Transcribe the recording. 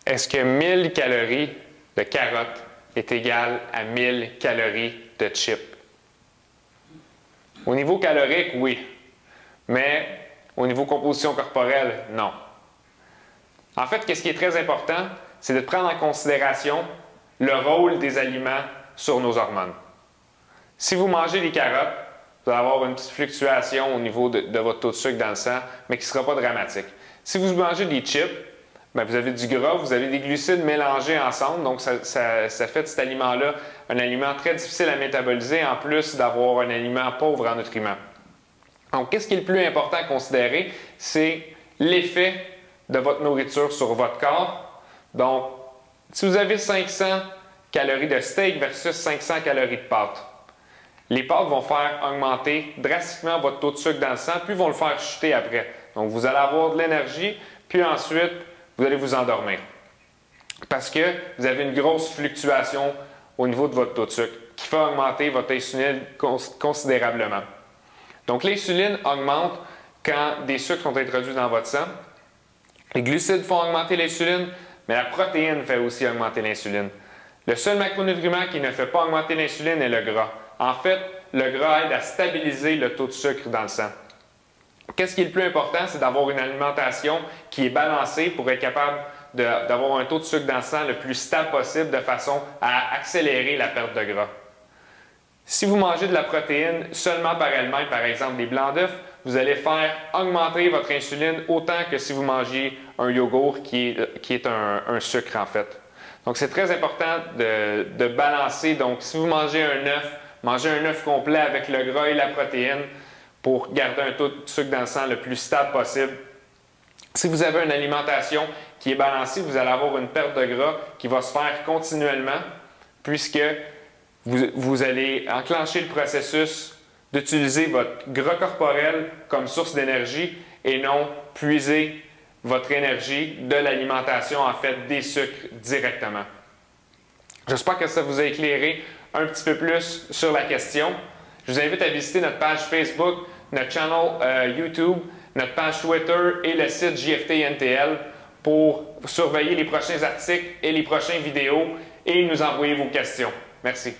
Est-ce que 1000 calories de carottes est égal à 1000 calories de chips? Au niveau calorique, oui. Mais au niveau composition corporelle, non. En fait, ce qui est très important, c'est de prendre en considération le rôle des aliments sur nos hormones. Si vous mangez des carottes, vous allez avoir une petite fluctuation au niveau de votre taux de sucre dans le sang, mais qui ne sera pas dramatique. Si vous mangez des chips, bien, vous avez du gras, vous avez des glucides mélangés ensemble, donc ça fait de cet aliment-là un aliment très difficile à métaboliser, en plus d'avoir un aliment pauvre en nutriments. Donc, qu'est-ce qui est le plus important à considérer? C'est l'effet de votre nourriture sur votre corps. Donc, si vous avez 500 calories de steak versus 500 calories de pâtes, les pâtes vont faire augmenter drastiquement votre taux de sucre dans le sang, puis vont le faire chuter après. Donc, vous allez avoir de l'énergie, puis ensuite, vous allez vous endormir. Parce que vous avez une grosse fluctuation au niveau de votre taux de sucre, qui fait augmenter votre insuline considérablement. Donc, l'insuline augmente quand des sucres sont introduits dans votre sang. Les glucides font augmenter l'insuline, mais la protéine fait aussi augmenter l'insuline. Le seul macronutriment qui ne fait pas augmenter l'insuline est le gras. En fait, le gras aide à stabiliser le taux de sucre dans le sang. Qu'est-ce qui est le plus important? C'est d'avoir une alimentation qui est balancée pour être capable d'avoir un taux de sucre dans le sang le plus stable possible de façon à accélérer la perte de gras. Si vous mangez de la protéine seulement par elle-même, par exemple des blancs d'œufs, vous allez faire augmenter votre insuline autant que si vous mangiez un yogourt qui est un sucre en fait. Donc c'est très important de balancer. Donc si vous mangez un œuf, mangez un œuf complet avec le gras et la protéine pour garder un taux de sucre dans le sang le plus stable possible. Si vous avez une alimentation qui est balancée, vous allez avoir une perte de gras qui va se faire continuellement puisque vous allez enclencher le processus d'utiliser votre gras corporel comme source d'énergie et non puiser votre énergie de l'alimentation, en fait, des sucres directement. J'espère que ça vous a éclairé un petit peu plus sur la question. Je vous invite à visiter notre page Facebook, notre channel YouTube, notre page Twitter et le site JFT-NTL pour surveiller les prochains articles et les prochaines vidéos et nous envoyer vos questions. Merci.